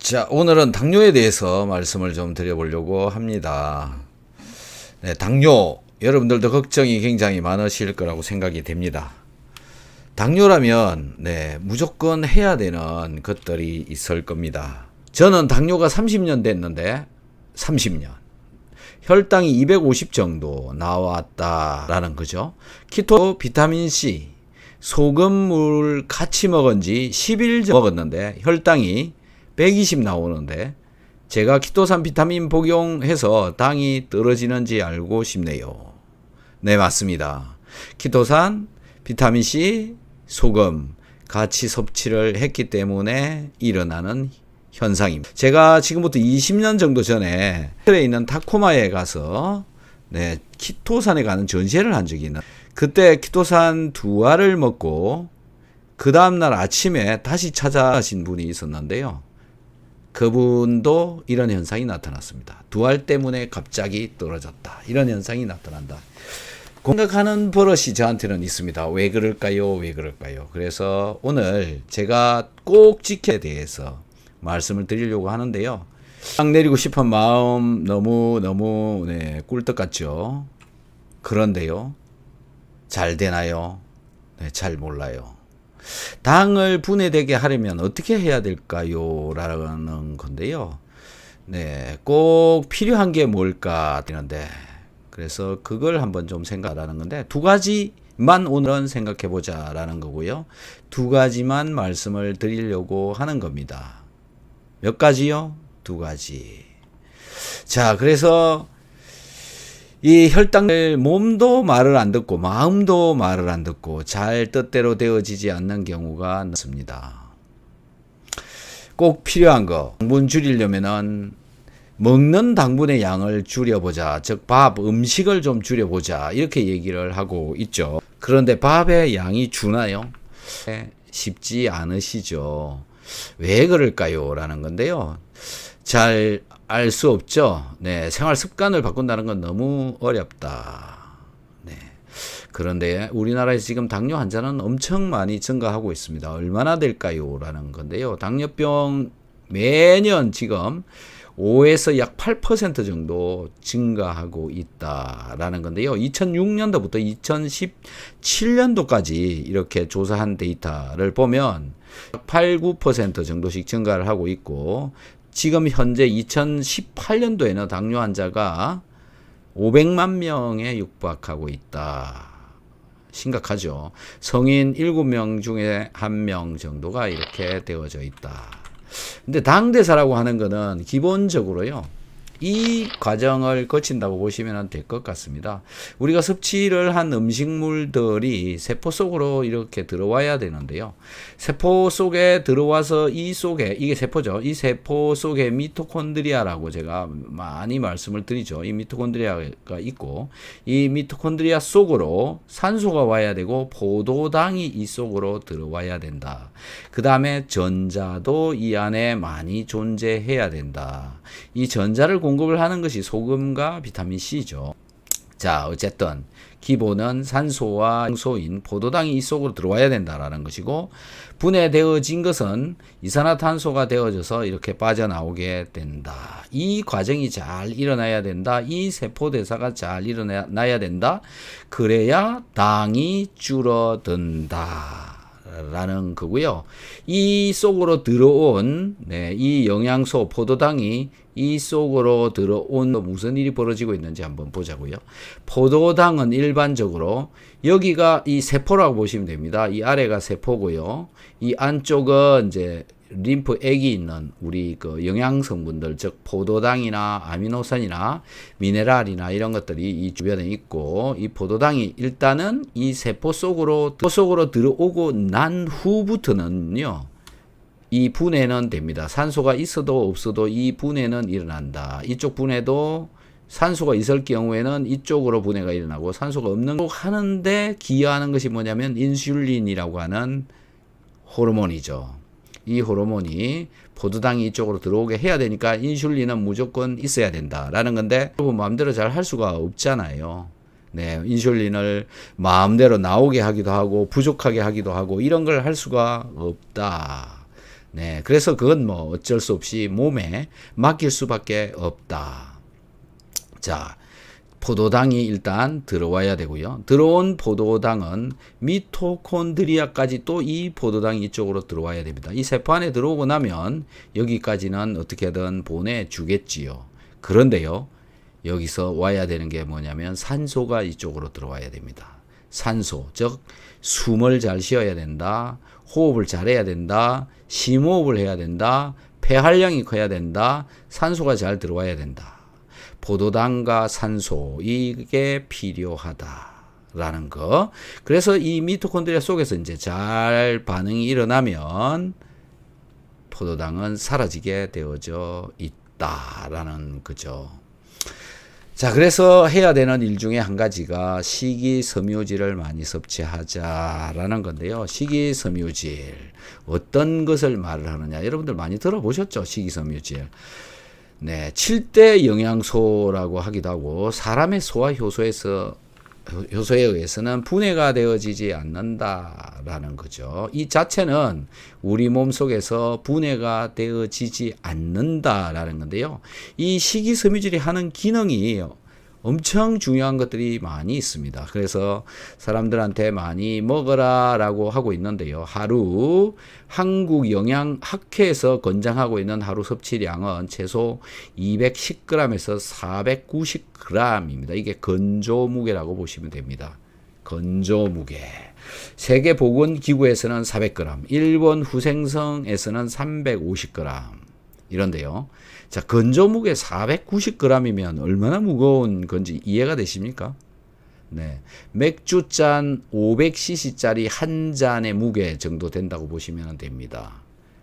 자, 오늘은 당뇨에 대해서 말씀을 좀 드려보려고 합니다. 네, 당뇨, 여러분들도 걱정이 굉장히 많으실 거라고 생각이 됩니다. 당뇨라면, 무조건 해야 되는 것들이 있을 겁니다. 저는 당뇨가 30년 됐는데, 30년. 혈당이 250 정도 나왔다라는 거죠. 키토, 비타민C, 소금물 같이 먹은 지 10일 먹었는데, 혈당이 120 나오는데 제가 키토산 비타민 복용해서 당이 떨어지는지 알고 싶네요. 네, 맞습니다. 키토산, 비타민C, 소금 같이 섭취를 했기 때문에 일어나는 현상입니다. 제가 지금부터 20년 정도 전에 호텔에 있는 타코마에 가서 키토산에 가는 전시회를 한 적이 있는, 그때 키토산 2알을 먹고 그 다음날 아침에 다시 찾아가신 분이 있었는데요. 그분도 이런 현상이 나타났습니다. 2알 때문에 갑자기 떨어졌다. 이런 현상이 나타난다. 생각하는 버릇이 저한테는 있습니다. 왜 그럴까요? 왜 그럴까요? 그래서 오늘 제가 꼭 지켜야 대해서 말씀을 드리려고 하는데요. 딱 내리고 싶은 마음 너무 꿀떡 같죠? 그런데요. 잘 되나요? 잘 몰라요. 당을 분해되게 하려면 어떻게 해야 될까요? 라는 건데요. 꼭 필요한 게 뭘까 하는데, 그래서 그걸 한번 좀 생각하라는 건데, 2가지만 오늘은 생각해 보자 라는 거고요. 2가지만 말씀을 드리려고 하는 겁니다. 몇 가지요? 2가지. 자, 그래서 이 혈당을 몸도 말을 안 듣고 마음도 말을 안 듣고 잘 뜻대로 되어지지 않는 경우가 많습니다. 꼭 필요한 거, 당분 줄이려면은 먹는 당분의 양을 줄여보자. 즉 밥, 음식을 좀 줄여보자. 이렇게 얘기를 하고 있죠. 그런데 밥의 양이 주나요? 쉽지 않으시죠. 왜 그럴까요? 라는 건데요. 잘 알 수 없죠. 생활 습관을 바꾼다는 건 너무 어렵다. 그런데 우리나라에서 지금 당뇨 환자는 엄청 많이 증가하고 있습니다. 얼마나 될까요? 라는 건데요. 당뇨병 매년 지금 5에서 약 8% 정도 증가하고 있다라는 건데요. 2006년도부터 2017년도까지 이렇게 조사한 데이터를 보면 8, 9% 정도씩 증가를 하고 있고, 지금 현재 2018년도에는 당뇨 환자가 500만 명에 육박하고 있다. 심각하죠. 성인 7명 중에 1명 정도가 이렇게 되어져 있다. 근데 당대사라고 하는 거는 기본적으로요, 이 과정을 거친다고 보시면 될 것 같습니다. 우리가 섭취를 한 음식물들이 세포 속으로 이렇게 들어와야 되는데요. 세포 속에 들어와서 이 속에, 이게 세포죠. 이 세포 속에 미토콘드리아라고 제가 많이 말씀을 드리죠. 이 미토콘드리아가 있고, 이 미토콘드리아 속으로 산소가 와야 되고 포도당이 이 속으로 들어와야 된다. 그 다음에 전자도 이 안에 많이 존재해야 된다. 이 전자를 공급을 하는 것이 소금과 비타민C죠. 자, 어쨌든 기본은 산소와 영소인 포도당이 이 속으로 들어와야 된다라는 것이고, 분해되어진 것은 이산화탄소가 되어져서 이렇게 빠져나오게 된다. 이 과정이 잘 일어나야 된다. 이 세포대사가 잘 일어나야 된다. 그래야 당이 줄어든다 라는 거고요. 이 속으로 들어온 이 영양소 포도당이 이 속으로 들어온 무슨 일이 벌어지고 있는지 한번 보자고요. 포도당은 일반적으로 여기가 이 세포라고 보시면 됩니다. 이 아래가 세포고요. 이 안쪽은 이제 림프액이 있는 우리 그 영양 성분들, 즉 포도당이나 아미노산이나 미네랄이나 이런 것들이 이 주변에 있고, 이 포도당이 일단은 이 세포 속으로 들어오고 난 후부터는요, 이 분해는 됩니다. 산소가 있어도 없어도 이 분해는 일어난다. 이쪽 분해도 산소가 있을 경우에는 이쪽으로 분해가 일어나고, 산소가 없는 거 하는데 기여하는 것이 뭐냐면 인슐린이라고 하는 호르몬이죠. 이 호르몬이 포도당이 이쪽으로 들어오게 해야 되니까 인슐린은 무조건 있어야 된다라는 건데, 여러분 마음대로 잘 할 수가 없잖아요. 인슐린을 마음대로 나오게 하기도 하고 부족하게 하기도 하고 이런 걸 할 수가 없다. 네, 그래서 그건 뭐 어쩔 수 없이 몸에 맡길 수밖에 없다. 자, 포도당이 일단 들어와야 되고요. 들어온 포도당은 미토콘드리아까지 또 이 포도당이 이쪽으로 들어와야 됩니다. 이 세포 안에 들어오고 나면 여기까지는 어떻게든 보내주겠지요. 그런데요, 여기서 와야 되는 게 뭐냐면 산소가 이쪽으로 들어와야 됩니다. 산소, 즉 숨을 잘 쉬어야 된다. 호흡을 잘해야 된다. 심호흡을 해야 된다. 폐활량이 커야 된다. 산소가 잘 들어와야 된다. 포도당과 산소, 이게 필요하다라는 거. 그래서 이 미토콘드리아 속에서 이제 잘 반응이 일어나면 포도당은 사라지게 되어져 있다라는 거죠. 자, 그래서 해야 되는 일 중에 한 가지가 식이섬유질을 많이 섭취하자라는 건데요. 식이섬유질, 어떤 것을 말을 하느냐. 여러분들 많이 들어보셨죠? 식이섬유질. 네, 7대 영양소라고 하기도 하고, 사람의 소화 효소에 의해서는 분해가 되어지지 않는다라는 거죠. 이 자체는 우리 몸 속에서 분해가 되어지지 않는다라는 건데요. 이 식이섬유질이 하는 기능이 엄청 중요한 것들이 많이 있습니다. 그래서 사람들한테 많이 먹어라 라고 하고 있는데요. 하루 한국영양학회에서 권장하고 있는 하루 섭취량은 최소 210g에서 490g입니다. 이게 건조무게라고 보시면 됩니다. 건조무게. 세계보건기구에서는 400g, 일본 후생성에서는 350g 이런데요. 자, 건조무게 490g이면 얼마나 무거운 건지 이해가 되십니까? 네. 맥주잔 500cc짜리 한 잔의 무게 정도 된다고 보시면 됩니다.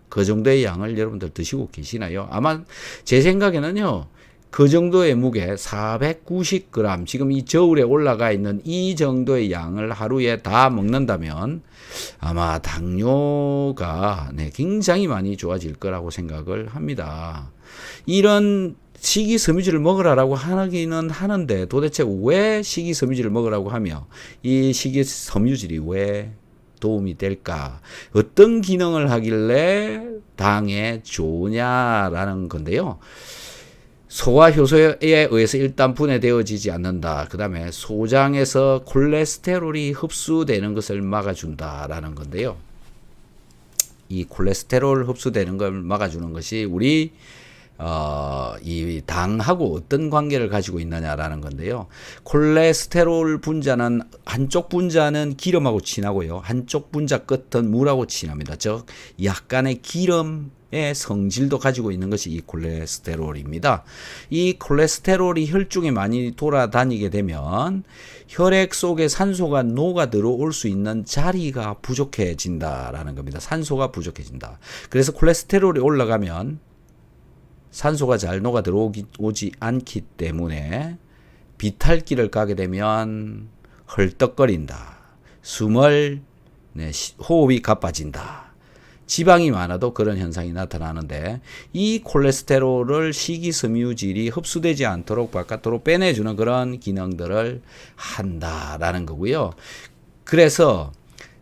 그 정도의 양을 여러분들 드시고 계시나요? 아마 제 생각에는요, 그 정도의 무게 490g, 지금 이 저울에 올라가 있는 이 정도의 양을 하루에 다 먹는다면 아마 당뇨가 굉장히 많이 좋아질 거라고 생각을 합니다. 이런 식이섬유질을 먹으라고 하기는 하는데 도대체 왜 식이섬유질을 먹으라고 하며 이 식이섬유질이 왜 도움이 될까? 어떤 기능을 하길래 당에 좋으냐라는 건데요. 소화 효소에 의해서 일단 분해되어지지 않는다. 그 다음에 소장에서 콜레스테롤이 흡수되는 것을 막아준다라는 건데요. 이 콜레스테롤 흡수되는 걸 막아주는 것이 우리 이 당하고 어떤 관계를 가지고 있느냐라는 건데요. 콜레스테롤 분자는 한쪽 분자는 기름하고 친하고요. 한쪽 분자 끝은 물하고 친합니다. 즉 약간의 기름의 성질도 가지고 있는 것이 이 콜레스테롤입니다. 이 콜레스테롤이 혈중에 많이 돌아다니게 되면 혈액 속에 산소가 녹아 들어올 수 있는 자리가 부족해진다라는 겁니다. 산소가 부족해진다. 그래서 콜레스테롤이 올라가면 산소가 잘 녹아 들어오지 않기 때문에 비탈길을 가게 되면 헐떡거린다. 호흡이 가빠진다. 지방이 많아도 그런 현상이 나타나는데 이 콜레스테롤을 식이섬유질이 흡수되지 않도록 바깥으로 빼내주는 그런 기능들을 한다라는 거고요. 그래서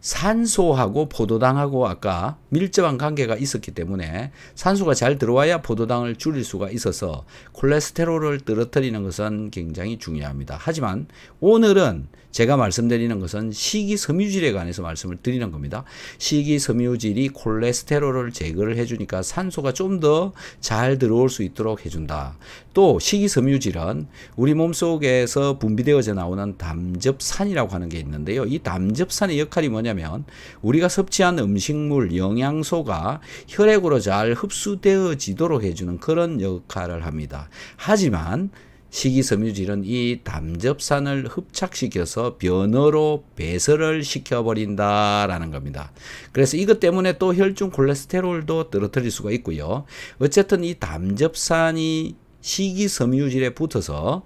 산소하고 포도당하고 아까 밀접한 관계가 있었기 때문에 산소가 잘 들어와야 포도당을 줄일 수가 있어서 콜레스테롤을 떨어뜨리는 것은 굉장히 중요합니다. 하지만 오늘은 제가 말씀드리는 것은 식이섬유질에 관해서 말씀을 드리는 겁니다. 식이섬유질이 콜레스테롤을 제거를 해주니까 산소가 좀 더 잘 들어올 수 있도록 해준다. 또 식이섬유질은 우리 몸속에서 분비되어져 나오는 담즙산이라고 하는 게 있는데요. 이 담즙산의 역할이 뭐냐면 우리가 섭취한 음식물, 영양소가 혈액으로 잘 흡수되어지도록 해주는 그런 역할을 합니다. 하지만 식이섬유질은 이 담즙산을 흡착시켜서 변어로 배설을 시켜버린다라는 겁니다. 그래서 이것 때문에 또 혈중 콜레스테롤도 떨어뜨릴 수가 있고요. 어쨌든 이 담즙산이 식이섬유질에 붙어서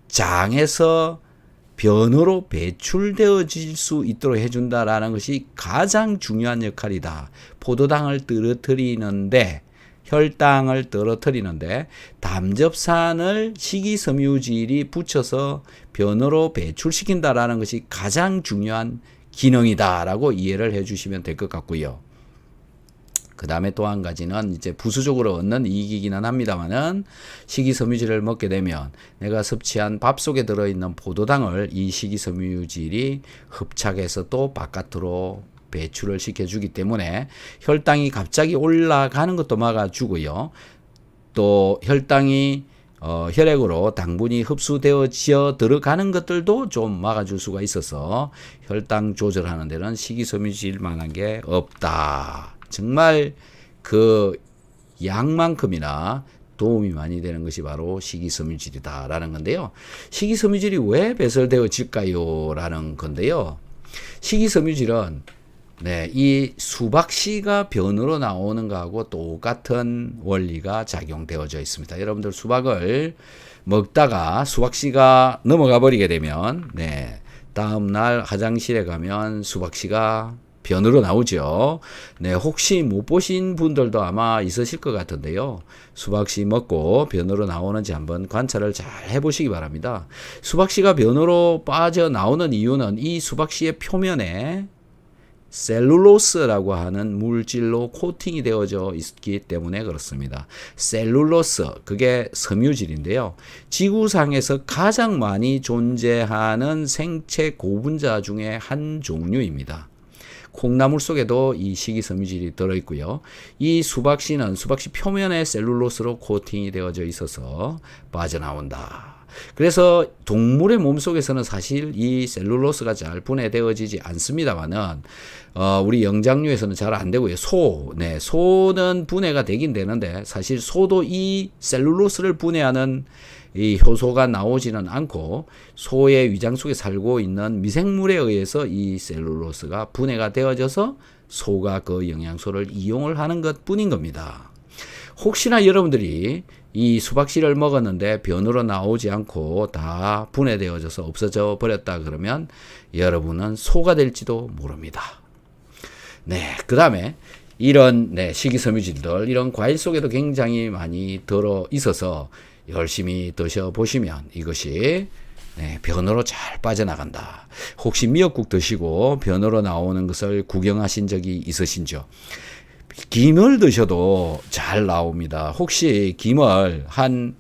장에서 변어로 배출되어질 수 있도록 해준다라는 것이 가장 중요한 역할이다. 포도당을 떨어뜨리는데 혈당을 떨어뜨리는데 담즙산을 식이섬유질이 붙여서 변어로 배출시킨다라는 것이 가장 중요한 기능이다라고 이해를 해주시면 될 것 같고요. 그 다음에 또 한 가지는 이제 부수적으로 얻는 이익이기는 합니다만은 식이섬유질을 먹게 되면 내가 섭취한 밥 속에 들어있는 포도당을 이 식이섬유질이 흡착해서 또 바깥으로 배출을 시켜주기 때문에 혈당이 갑자기 올라가는 것도 막아주고요. 또 혈당이 혈액으로 당분이 흡수되어져 들어가는 것들도 좀 막아줄 수가 있어서 혈당 조절하는 데는 식이섬유질만한 게 없다. 정말 그 양만큼이나 도움이 많이 되는 것이 바로 식이섬유질이다라는 건데요. 식이섬유질이 왜 배설되어질까요? 라는 건데요. 식이섬유질은 이 수박씨가 변으로 나오는 거하고 똑같은 원리가 작용되어져 있습니다. 여러분들 수박을 먹다가 수박씨가 넘어가 버리게 되면 다음날 화장실에 가면 수박씨가 변으로 나오죠. 혹시 못 보신 분들도 아마 있으실 것 같은데요. 수박씨 먹고 변으로 나오는지 한번 관찰을 잘 해보시기 바랍니다. 수박씨가 변으로 빠져나오는 이유는 이 수박씨의 표면에 셀룰로스라고 하는 물질로 코팅이 되어져 있기 때문에 그렇습니다. 셀룰로스, 그게 섬유질인데요. 지구상에서 가장 많이 존재하는 생체 고분자 중에 한 종류입니다. 콩나물 속에도 이 식이섬유질이 들어있고요. 이 수박씨는 수박씨 표면에 셀룰로스로 코팅이 되어져 있어서 빠져나온다. 그래서 동물의 몸속에서는 사실 이 셀룰로스가 잘 분해되어지지 않습니다만은 우리 영장류에서는 잘 안 되고요. 소는 분해가 되긴 되는데 사실 소도 이 셀룰로스를 분해하는 이 효소가 나오지는 않고 소의 위장 속에 살고 있는 미생물에 의해서 이 셀룰로스가 분해가 되어져서 소가 그 영양소를 이용을 하는 것 뿐인 겁니다. 혹시나 여러분들이 이 수박씨를 먹었는데 변으로 나오지 않고 다 분해되어져서 없어져 버렸다 그러면 여러분은 소가 될지도 모릅니다. 그 다음에 이런 식이섬유질들, 이런 과일 속에도 굉장히 많이 들어 있어서 열심히 드셔보시면 이것이 변으로 잘 빠져나간다. 혹시 미역국 드시고 변으로 나오는 것을 구경하신 적이 있으신지요? 김을 드셔도 잘 나옵니다. 혹시 김을 한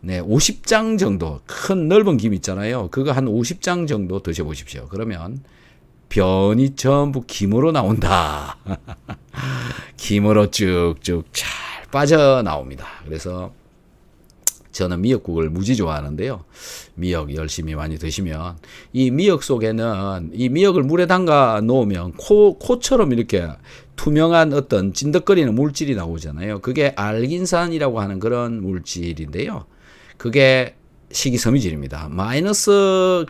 50장 정도, 큰 넓은 김 있잖아요. 그거 한 50장 정도 드셔보십시오. 그러면 변이 전부 김으로 나온다. 김으로 쭉쭉 잘 빠져나옵니다. 그래서 저는 미역국을 무지 좋아하는데요. 미역 열심히 많이 드시면 이 미역 속에는 이 미역을 물에 담가 놓으면 코처럼 이렇게 투명한 어떤 찐득거리는 물질이 나오잖아요. 그게 알긴산이라고 하는 그런 물질인데요. 그게 식이섬유질입니다. 마이너스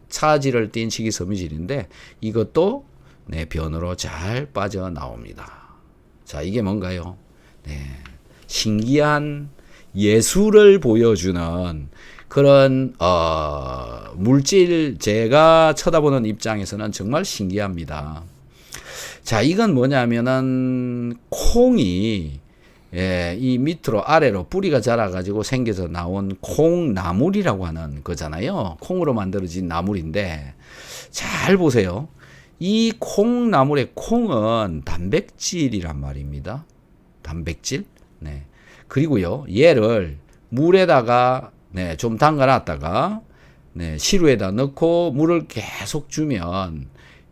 차지를 띤 식이섬유질인데 이것도 변으로 잘 빠져나옵니다. 자, 이게 뭔가요? 신기한 예술을 보여주는 그런 물질, 제가 쳐다보는 입장에서는 정말 신기합니다. 자, 이건 뭐냐면은 콩이 이 밑으로 아래로 뿌리가 자라가지고 생겨서 나온 콩나물이라고 하는 거잖아요. 콩으로 만들어진 나물인데 잘 보세요. 이 콩나물의 콩은 단백질이란 말입니다. 단백질. 그리고요, 얘를 물에다가 좀 담가 놨다가 시루에다 넣고 물을 계속 주면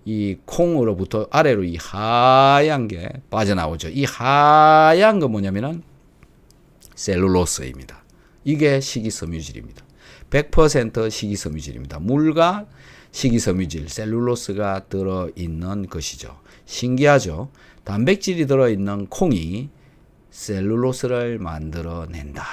이 콩으로부터 아래로 이 하얀 게 빠져나오죠. 이 하얀 건 뭐냐면은 셀룰로스입니다. 이게 식이섬유질입니다. 100% 식이섬유질입니다. 물과 식이섬유질, 셀룰로스가 들어있는 것이죠. 신기하죠? 단백질이 들어있는 콩이 셀룰로스를 만들어낸다.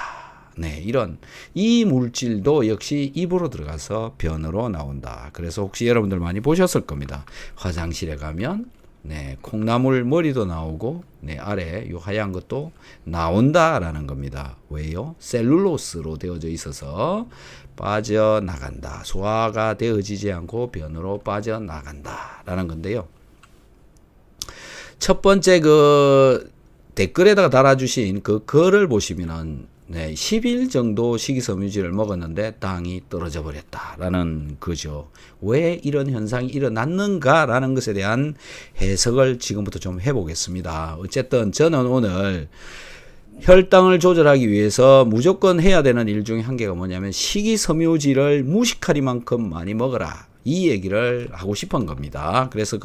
이런 이 물질도 역시 입으로 들어가서 변으로 나온다. 그래서 혹시 여러분들 많이 보셨을 겁니다. 화장실에 가면 콩나물 머리도 나오고 아래 요 하얀 것도 나온다라는 겁니다. 왜요? 셀룰로스로 되어져 있어서 빠져나간다. 소화가 되어지지 않고 변으로 빠져나간다라는 건데요. 첫 번째 그 댓글에다가 달아주신 그 글을 보시면은 네, 10일 정도 식이섬유질을 먹었는데 당이 떨어져 버렸다라는 거죠. 왜 이런 현상이 일어났는가라는 것에 대한 해석을 지금부터 좀 해보겠습니다. 어쨌든 저는 오늘 혈당을 조절하기 위해서 무조건 해야 되는 일 중에 한 개가 뭐냐면 식이섬유질을 무시카리만큼 많이 먹어라. 이 얘기를 하고 싶은 겁니다. 그래서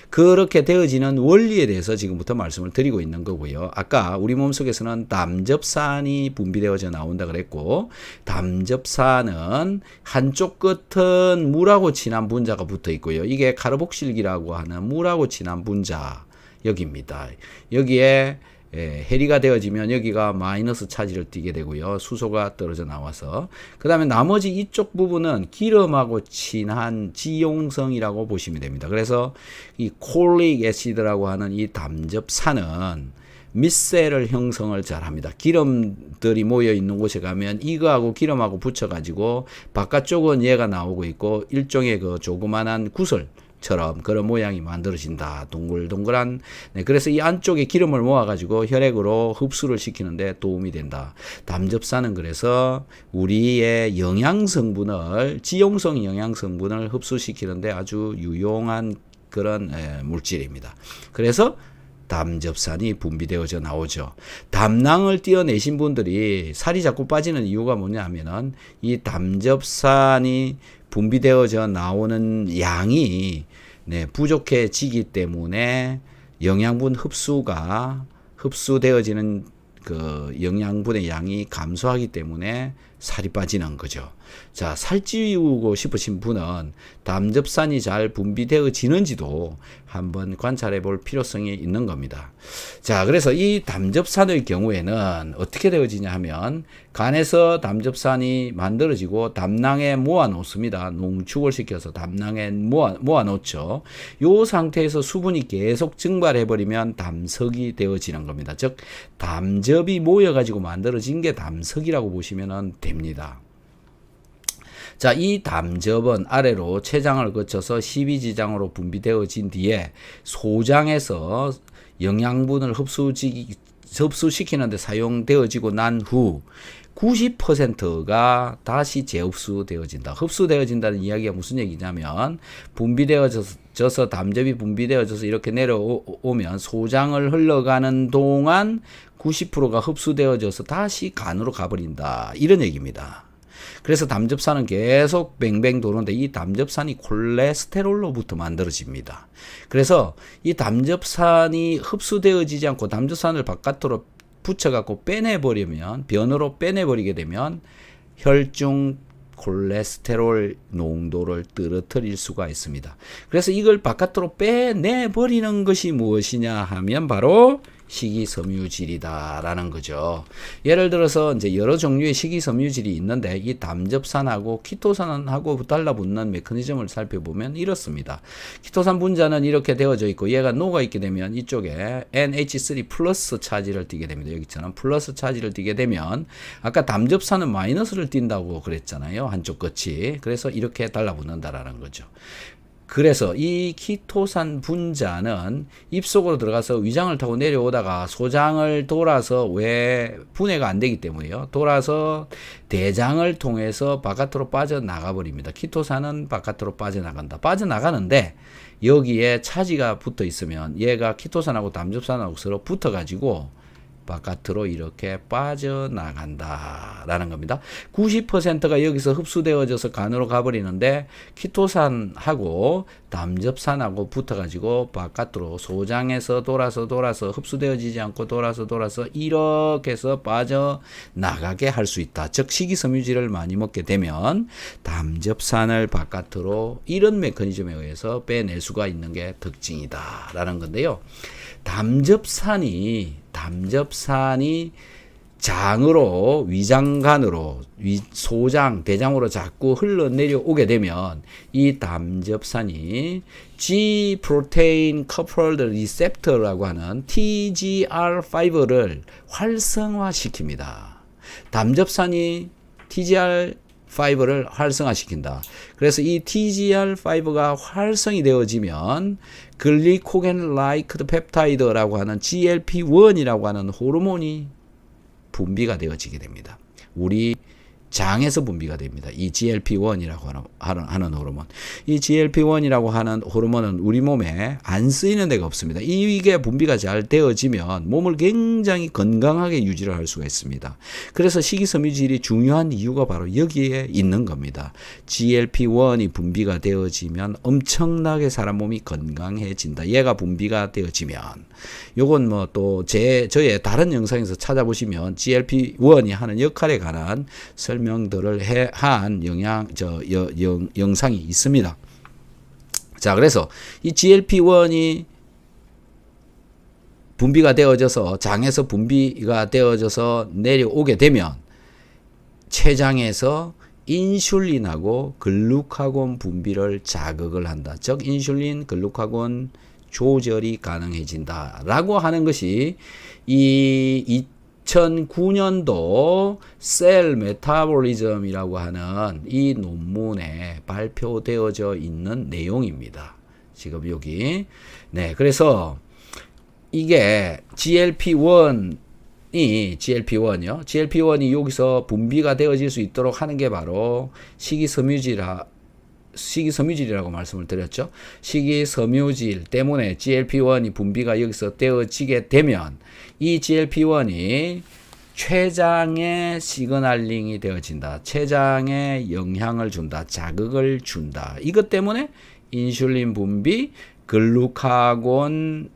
그렇게 되어지는 원리에 대해서 지금부터 말씀을 드리고 있는 거고요. 아까 우리 몸속에서는 담즙산이 분비되어져 나온다 그랬고, 담즙산은 한쪽 끝은 물하고 친한 분자가 붙어 있고요. 이게 카르복실기라고 하는 물하고 친한 분자 여기입니다. 여기에 해리가 되어지면 여기가 마이너스 차지를 띠게 되고요. 수소가 떨어져 나와서 그 다음에 나머지 이쪽 부분은 기름하고 친한 지용성이라고 보시면 됩니다. 그래서 이 콜릭 애시드라고 하는 이 담즙산은 미셀을 형성을 잘합니다. 기름들이 모여 있는 곳에 가면 이거하고 기름하고 붙여가지고 바깥쪽은 얘가 나오고 있고 일종의 그 조그만한 구슬 처럼 그런 모양이 만들어진다. 동글동글한. 네, 그래서 이 안쪽에 기름을 모아가지고 혈액으로 흡수를 시키는데 도움이 된다. 담즙산은 그래서 우리의 영양성분을, 지용성 영양성분을 흡수시키는데 아주 유용한 그런 물질입니다. 그래서 담즙산이 분비되어져 나오죠. 담낭을 띄어내신 분들이 살이 자꾸 빠지는 이유가 뭐냐 하면은 이 담즙산이 분비되어져 나오는 양이 부족해지기 때문에 영양분 흡수되어지는 그 영양분의 양이 감소하기 때문에 살이 빠지는 거죠. 자, 살찌우고 싶으신 분은 담즙산이 잘 분비되어지는지도 한번 관찰해 볼 필요성이 있는 겁니다. 자, 그래서 이 담즙산의 경우에는 어떻게 되어지냐 하면 간에서 담즙산이 만들어지고 담낭에 모아 놓습니다. 농축을 시켜서 담낭에 모아 놓죠. 요 상태에서 수분이 계속 증발해 버리면 담석이 되어지는 겁니다. 즉 담즙이 모여 가지고 만들어진 게 담석이라고 보시면 됩니다. 자, 이 담즙은 아래로 췌장을 거쳐서 십이지장으로 분비되어진 뒤에 소장에서 영양분을 흡수시키는 데 사용되어지고 난 후 90%가 다시 재흡수되어진다. 흡수되어진다는 이야기가 무슨 얘기냐면 분비되어져서 담즙이 분비되어져서 이렇게 내려오면 소장을 흘러가는 동안 90%가 흡수되어져서 다시 간으로 가버린다. 이런 얘기입니다. 그래서 담즙산은 계속 뱅뱅 도는데 이 담즙산이 콜레스테롤로부터 만들어집니다. 그래서 이 담즙산이 흡수되어지지 않고 담즙산을 바깥으로 붙여갖고 빼내버리면, 변으로 빼내버리게 되면 혈중 콜레스테롤 농도를 떨어뜨릴 수가 있습니다. 그래서 이걸 바깥으로 빼내버리는 것이 무엇이냐 하면 바로 식이섬유질이다라는 거죠. 예를 들어서 이제 여러 종류의 식이섬유질이 있는데 이 담즙산하고 키토산하고 달라붙는 메커니즘을 살펴보면 이렇습니다. 키토산 분자는 이렇게 되어져 있고 얘가 녹아 있게 되면 이쪽에 NH3 플러스 차지를 띠게 됩니다. 여기처럼 플러스 차지를 띠게 되면 아까 담즙산은 마이너스를 띈다고 그랬잖아요. 한쪽 끝이. 그래서 이렇게 달라붙는다라는 거죠. 그래서 이 키토산 분자는 입속으로 들어가서 위장을 타고 내려오다가 소장을 돌아서 왜 분해가 안 되기 때문에요. 돌아서 대장을 통해서 바깥으로 빠져나가 버립니다. 키토산은 바깥으로 빠져나간다. 빠져나가는데 여기에 차지가 붙어 있으면 얘가 키토산하고 담즙산하고 서로 붙어 가지고 바깥으로 이렇게 빠져나간다라는 겁니다. 90%가 여기서 흡수되어져서 간으로 가버리는데 키토산하고 담즙산하고 붙어가지고 바깥으로 소장에서 돌아서 흡수되어지지 않고 돌아서 이렇게 해서 빠져나가게 할 수 있다. 즉 식이섬유질을 많이 먹게 되면 담즙산을 바깥으로 이런 메커니즘에 의해서 빼낼 수가 있는 게 특징이다라는 건데요. 담즙산이 장으로, 위장간으로, 소장, 대장으로 자꾸 흘러내려오게 되면 이 담즙산이 G 프로테인 커플드 리셉터라고 하는 TGR5를 활성화시킵니다. 담즙산이 TGR5를 활성화시킨다. 그래서 이 TGR5가 활성이 되어지면 글리코겐 라이크드 펩타이드라고 하는 GLP-1이라고 하는 호르몬이 분비가 되어지게 됩니다. 우리 장에서 분비가 됩니다. 이 GLP-1이라고 하는 호르몬. 이 GLP-1이라고 하는 호르몬은 우리 몸에 안 쓰이는 데가 없습니다. 이게 분비가 잘 되어지면 몸을 굉장히 건강하게 유지를 할 수가 있습니다. 그래서 식이섬유질이 중요한 이유가 바로 여기에 있는 겁니다. GLP-1이 분비가 되어지면 엄청나게 사람 몸이 건강해진다. 얘가 분비가 되어지면. 요건 뭐 또 저의 다른 영상에서 찾아보시면 GLP-1이 하는 역할에 관한 설명들을 한 영상이 있습니다. 자, 그래서 이 GLP-1이 분비가 되어져서 장에서 분비가 되어져서 내려오게 되면 췌장에서 인슐린하고 글루카곤 분비를 자극을 한다. 즉 인슐린, 글루카곤 조절이 가능해진다라고 하는 것이 이 2009년도 셀 메타볼리즘이라고 하는 이 논문에 발표되어져 있는 내용입니다. 지금 여기. 네, 그래서 이게 GLP-1이요. GLP-1이 여기서 분비가 되어질 수 있도록 하는 게 바로 식이섬유질이라고 말씀을 드렸죠. 식이섬유질 때문에 GLP-1이 분비가 여기서 되어지게 되면 이 GLP-1이 췌장에 시그널링이 되어진다. 췌장에 영향을 준다. 자극을 준다. 이것 때문에 인슐린 분비, 글루카곤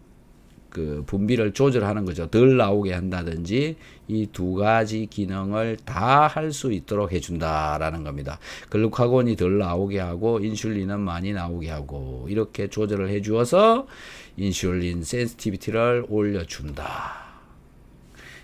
분비를 조절하는 거죠. 덜 나오게 한다든지 이 두 가지 기능을 다 할 수 있도록 해준다라는 겁니다. 글루카곤이 덜 나오게 하고 인슐린은 많이 나오게 하고 이렇게 조절을 해주어서 인슐린 센시티비티를 올려준다.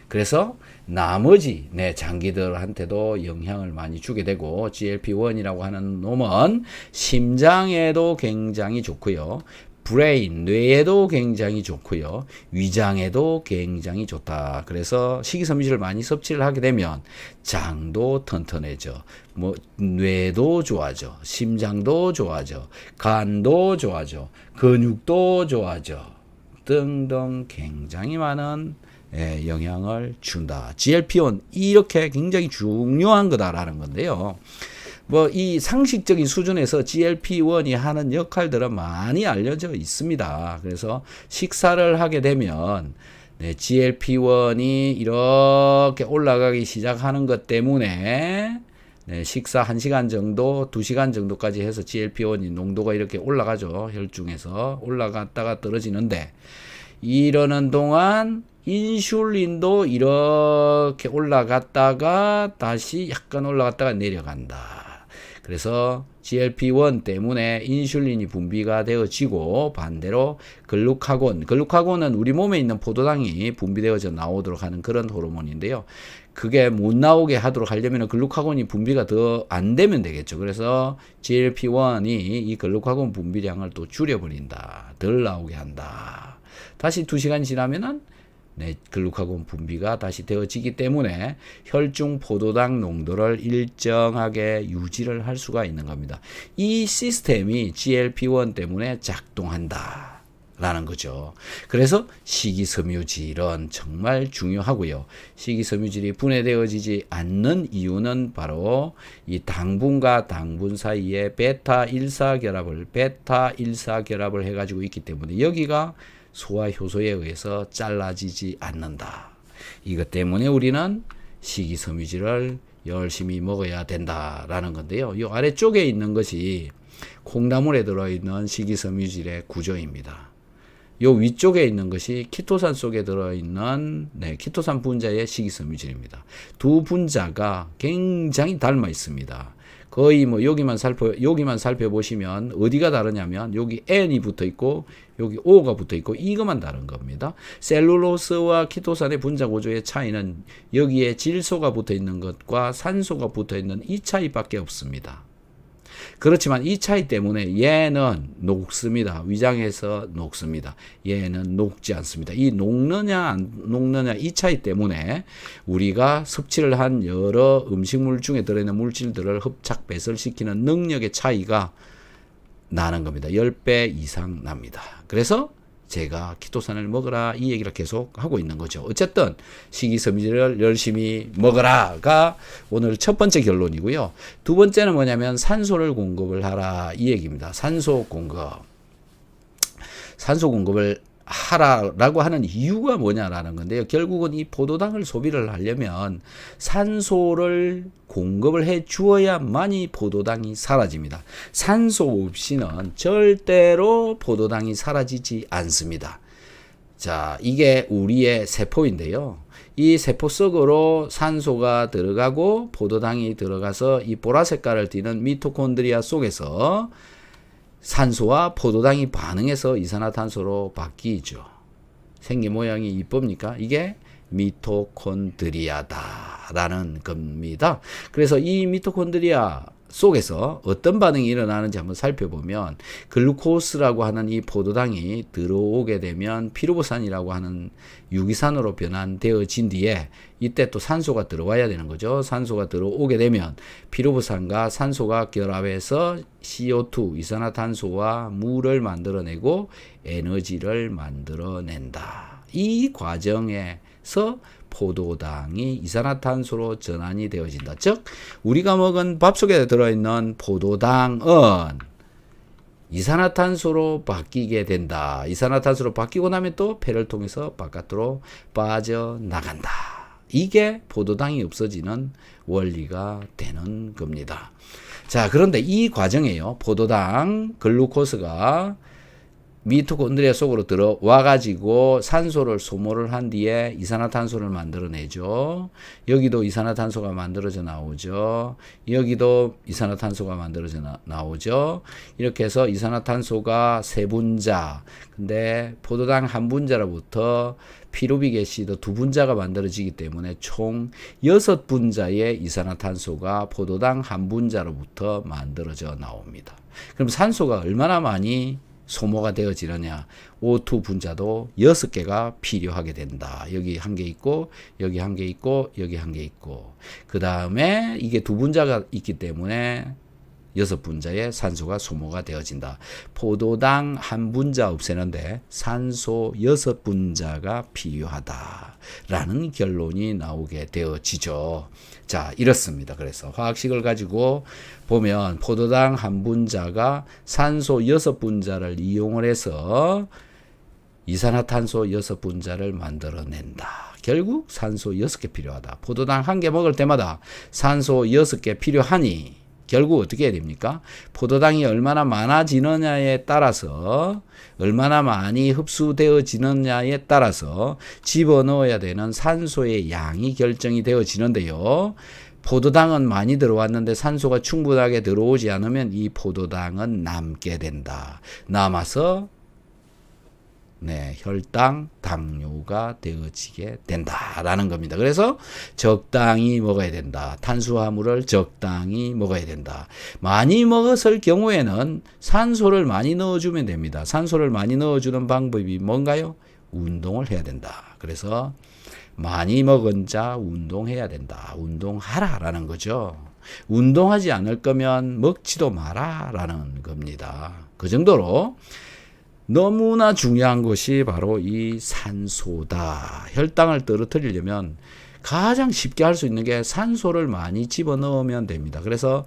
그래서 나머지 내 장기들한테도 영향을 많이 주게 되고 GLP-1이라고 하는 놈은 심장에도 굉장히 좋고요. 브레인, 뇌에도 굉장히 좋고요. 위장에도 굉장히 좋다. 그래서 식이섬유질을 많이 섭취를 하게 되면 장도 튼튼해져. 뇌도 좋아져. 심장도 좋아져. 간도 좋아져. 근육도 좋아져. 등등 굉장히 많은 영향을 준다. GLP-1 이렇게 굉장히 중요한 거다라는 건데요. 이 상식적인 수준에서 GLP-1이 하는 역할들은 많이 알려져 있습니다. 그래서 식사를 하게 되면 GLP-1이 이렇게 올라가기 시작하는 것 때문에 식사 1시간 정도, 2시간 정도까지 해서 GLP-1이 농도가 이렇게 올라가죠. 혈중에서 올라갔다가 떨어지는데 이러는 동안 인슐린도 이렇게 올라갔다가 다시 약간 올라갔다가 내려간다. 그래서 GLP-1 때문에 인슐린이 분비가 되어지고 반대로 글루카곤은 우리 몸에 있는 포도당이 분비되어져 나오도록 하는 그런 호르몬인데요. 그게 못 나오게 하도록 하려면 글루카곤이 분비가 더 안 되면 되겠죠. 그래서 GLP-1이 이 글루카곤 분비량을 또 줄여버린다. 덜 나오게 한다. 다시 2시간 지나면은 글루카곤 분비가 다시 되어지기 때문에 혈중 포도당 농도를 일정하게 유지를 할 수가 있는 겁니다. 이 시스템이 GLP-1 때문에 작동한다 라는 거죠. 그래서 식이섬유질은 정말 중요하고요. 식이섬유질이 분해되어지지 않는 이유는 바로 이 당분과 당분 사이에 베타-1사 결합을 해가지고 있기 때문에 여기가 소화 효소에 의해서 잘라지지 않는다. 이것 때문에 우리는 식이섬유질을 열심히 먹어야 된다라는 건데요. 이 아래쪽에 있는 것이 콩나물에 들어있는 식이섬유질의 구조입니다. 요 위쪽에 있는 것이 키토산 속에 들어있는 키토산 분자의 식이섬유질입니다. 두 분자가 굉장히 닮아 있습니다. 거의 여기만 살펴보시면 어디가 다르냐면 여기 N이 붙어 있고 여기 O가 붙어 있고 이것만 다른 겁니다. 셀룰로스와 키토산의 분자 구조의 차이는 여기에 질소가 붙어 있는 것과 산소가 붙어 있는 이 차이밖에 없습니다. 그렇지만 이 차이 때문에 얘는 녹습니다. 위장에서 녹습니다. 얘는 녹지 않습니다. 이 녹느냐 안 녹느냐 이 차이 때문에 우리가 섭취를 한 여러 음식물 중에 들어있는 물질들을 흡착 배설시키는 능력의 차이가 나는 겁니다. 10배 이상 납니다. 그래서 제가 키토산을 먹어라 이 얘기를 계속 하고 있는 거죠. 어쨌든 식이섬유질을 열심히 먹어라가 오늘 첫 번째 결론이고요. 두 번째는 뭐냐면 산소를 공급을 하라 이 얘기입니다. 산소 공급을 하라라고 하는 이유가 뭐냐라는 건데요. 결국은 이 포도당을 소비를 하려면 산소를 공급을 해 주어야만이 포도당이 사라집니다. 산소 없이는 절대로 포도당이 사라지지 않습니다. 자, 이게 우리의 세포인데요. 이 세포 속으로 산소가 들어가고 포도당이 들어가서 이 보라색깔을 띠는 미토콘드리아 속에서 산소와 포도당이 반응해서 이산화탄소로 바뀌죠. 생긴 모양이 이쁩니까? 이게 미토콘드리아다라는 겁니다. 그래서 이 미토콘드리아 속에서 어떤 반응이 일어나는지 한번 살펴보면 글루코스라고 하는 이 포도당이 들어오게 되면 피루보산이라고 하는 유기산으로 변환되어진 뒤에 이때 또 산소가 들어와야 되는 거죠. 산소가 들어오게 되면 피루보산과 산소가 결합해서 CO2 이산화탄소와 물을 만들어내고 에너지를 만들어낸다. 이 과정에서 포도당이 이산화탄소로 전환이 되어진다. 즉 우리가 먹은 밥 속에 들어있는 포도당은 이산화탄소로 바뀌게 된다. 이산화탄소로 바뀌고 나면 또 폐를 통해서 바깥으로 빠져나간다. 이게 포도당이 없어지는 원리가 되는 겁니다. 자, 그런데 이 과정에요. 포도당 글루코스가 미토콘드리아 속으로 들어와 가지고 산소를 소모를 한 뒤에 이산화탄소를 만들어내죠. 여기도 이산화탄소가 만들어져 나오죠. 여기도 이산화탄소가 만들어져 나오죠. 이렇게 해서 이산화탄소가 세 분자, 근데 포도당 한 분자로부터 피루빅 애시드 두 분자가 만들어지기 때문에 총 6분자의 이산화탄소가 포도당 한 분자로부터 만들어져 나옵니다. 그럼 산소가 얼마나 많이 소모가 되어지느냐. O2 분자도 6개가 필요하게 된다. 여기 한 개 있고, 여기 한 개 있고, 여기 한 개 있고. 그 다음에 이게 두 분자가 있기 때문에 6분자의 산소가 소모가 되어진다. 포도당 한 분자 없애는데 산소 6분자가 필요하다라는 결론이 나오게 되어지죠. 자, 이렇습니다. 그래서 화학식을 가지고 보면 포도당 한 분자가 산소 6분자를 이용을 해서 이산화탄소 6분자를 만들어낸다. 결국 산소 6개 필요하다. 포도당 한 개 먹을 때마다 산소 6개 필요하니 결국 어떻게 해야 됩니까? 포도당이 얼마나 많아지느냐에 따라서 얼마나 많이 흡수되어지느냐에 따라서 집어넣어야 되는 산소의 양이 결정이 되어지는데요. 포도당은 많이 들어왔는데 산소가 충분하게 들어오지 않으면 이 포도당은 남게 된다. 남아서 혈당, 당뇨가 되어지게 된다라는 겁니다. 그래서 적당히 먹어야 된다. 탄수화물을 적당히 먹어야 된다. 많이 먹었을 경우에는 산소를 많이 넣어주면 됩니다. 산소를 많이 넣어주는 방법이 뭔가요? 운동을 해야 된다. 그래서 많이 먹은 자 운동해야 된다. 운동하라라는 거죠. 운동하지 않을 거면 먹지도 마라라는 겁니다. 그 정도로 너무나 중요한 것이 바로 이 산소다. 혈당을 떨어뜨리려면 가장 쉽게 할 수 있는 게 산소를 많이 집어넣으면 됩니다. 그래서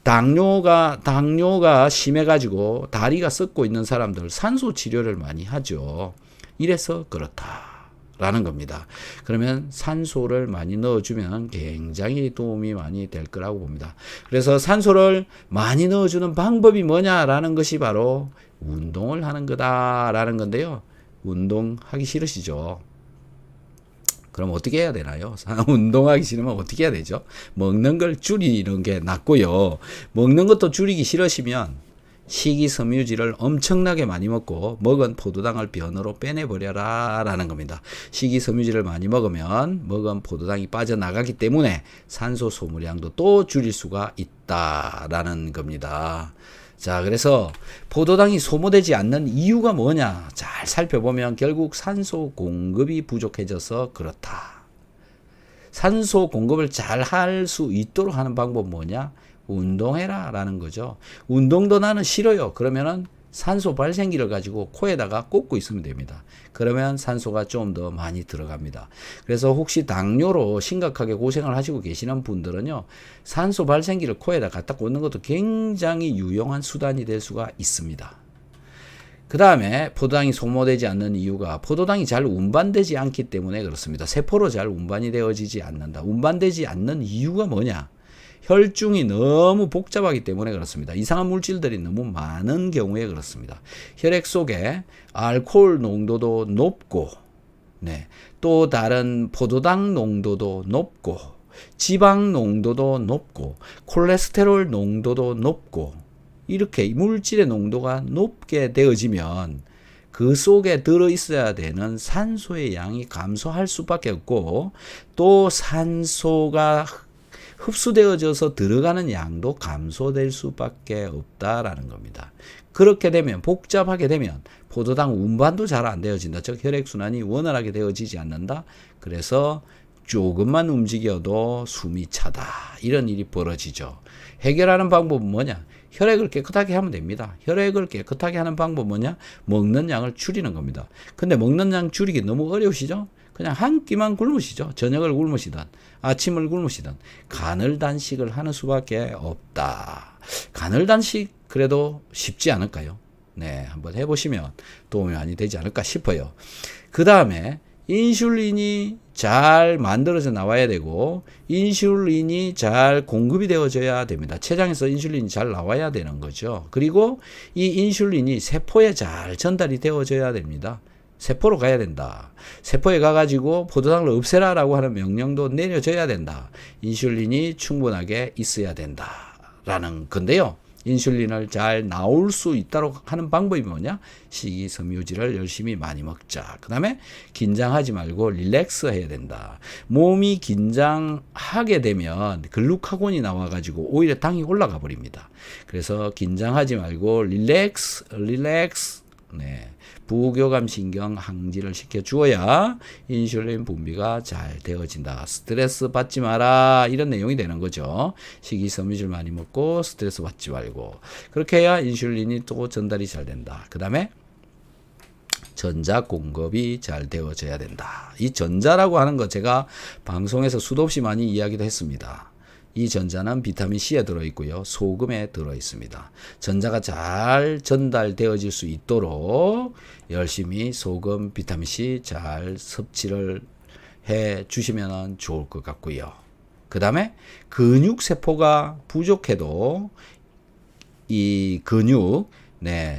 당뇨가 심해가지고 다리가 썩고 있는 사람들 산소 치료를 많이 하죠. 이래서 그렇다라는 겁니다. 그러면 산소를 많이 넣어주면 굉장히 도움이 많이 될 거라고 봅니다. 그래서 산소를 많이 넣어주는 방법이 뭐냐라는 것이 바로 운동을 하는 거다라는 건데요. 운동하기 싫으시죠? 그럼 어떻게 해야 되나요? 운동하기 싫으면 어떻게 해야 되죠? 먹는 걸 줄이는 게 낫고요. 먹는 것도 줄이기 싫으시면 식이섬유질을 엄청나게 많이 먹고 먹은 포도당을 변으로 빼내버려라 라는 겁니다. 식이섬유질을 많이 먹으면 먹은 포도당이 빠져나가기 때문에 산소 소모량도 또 줄일 수가 있다라는 겁니다. 자, 그래서 포도당이 소모되지 않는 이유가 뭐냐? 잘 살펴보면 결국 산소 공급이 부족해져서 그렇다. 산소 공급을 잘 할 수 있도록 하는 방법 뭐냐? 운동해라 라는 거죠. 운동도 나는 싫어요. 그러면은 산소 발생기를 가지고 코에다가 꽂고 있으면 됩니다. 그러면 산소가 좀 더 많이 들어갑니다. 그래서 혹시 당뇨로 심각하게 고생을 하시고 계시는 분들은요, 산소 발생기를 코에다 갖다 꽂는 것도 굉장히 유용한 수단이 될 수가 있습니다. 그 다음에 포도당이 소모되지 않는 이유가 포도당이 잘 운반되지 않기 때문에 그렇습니다. 세포로 잘 운반이 되어지지 않는다. 운반되지 않는 이유가 뭐냐? 혈중이 너무 복잡하기 때문에 그렇습니다. 이상한 물질들이 너무 많은 경우에 그렇습니다. 혈액 속에 알코올 농도도 높고, 또 다른 포도당 농도도 높고, 지방 농도도 높고, 콜레스테롤 농도도 높고, 이렇게 물질의 농도가 높게 되어지면 그 속에 들어있어야 되는 산소의 양이 감소할 수밖에 없고, 또 산소가 흡수되어져서 들어가는 양도 감소될 수밖에 없다라는 겁니다. 그렇게 되면, 복잡하게 되면 포도당 운반도 잘 안 되어진다. 즉 혈액순환이 원활하게 되어지지 않는다. 그래서 조금만 움직여도 숨이 차다. 이런 일이 벌어지죠. 해결하는 방법은 뭐냐? 혈액을 깨끗하게 하면 됩니다. 혈액을 깨끗하게 하는 방법은 뭐냐? 먹는 양을 줄이는 겁니다. 근데 먹는 양 줄이기 너무 어려우시죠? 그냥 한 끼만 굶으시죠. 저녁을 굶으시든 아침을 굶으시든 간헐 단식을 하는 수밖에 없다. 간헐 단식 그래도 쉽지 않을까요? 한번 해보시면 도움이 많이 되지 않을까 싶어요. 그 다음에 인슐린이 잘 만들어져 나와야 되고, 인슐린이 잘 공급이 되어져야 됩니다. 췌장에서 인슐린이 잘 나와야 되는 거죠. 그리고 이 인슐린이 세포에 잘 전달이 되어져야 됩니다. 세포로 가야 된다. 세포에 가가지고 포도당을 없애라라고 하는 명령도 내려져야 된다. 인슐린이 충분하게 있어야 된다라는 건데요. 인슐린을 잘 나올 수 있도록 하는 방법이 뭐냐? 식이섬유질을 열심히 많이 먹자. 그 다음에 긴장하지 말고 릴렉스 해야 된다. 몸이 긴장하게 되면 글루카곤이 나와가지고 오히려 당이 올라가 버립니다. 그래서 긴장하지 말고 릴렉스. 부교감 신경 항지를 시켜주어야 인슐린 분비가 잘 되어진다. 스트레스 받지 마라. 이런 내용이 되는 거죠. 식이섬유질 많이 먹고 스트레스 받지 말고. 그렇게 해야 인슐린이 또 전달이 잘 된다. 그 다음에 전자 공급이 잘 되어져야 된다. 이 전자라고 하는 거 제가 방송에서 수도 없이 많이 이야기도 했습니다. 이 전자는 비타민C에 들어있고요. 소금에 들어있습니다. 전자가 잘 전달되어질 수 있도록 열심히 소금, 비타민C 잘 섭취를 해 주시면 좋을 것 같고요. 그 다음에 근육세포가 부족해도 이 근육,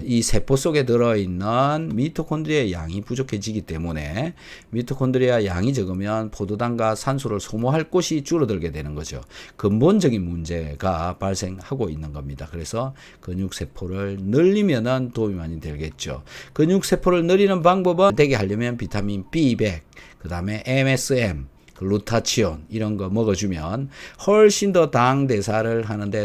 이 세포 속에 들어있는 미토콘드리아의 양이 부족해지기 때문에 미토콘드리아 양이 적으면 포도당과 산소를 소모할 곳이 줄어들게 되는 거죠. 근본적인 문제가 발생하고 있는 겁니다. 그래서 근육세포를 늘리면 도움이 많이 되겠죠. 근육세포를 늘리는 방법은 되게 하려면 비타민 B100, 그 다음에 MSM, 글루타치온 이런 거 먹어주면 훨씬 더 당 대사를 하는데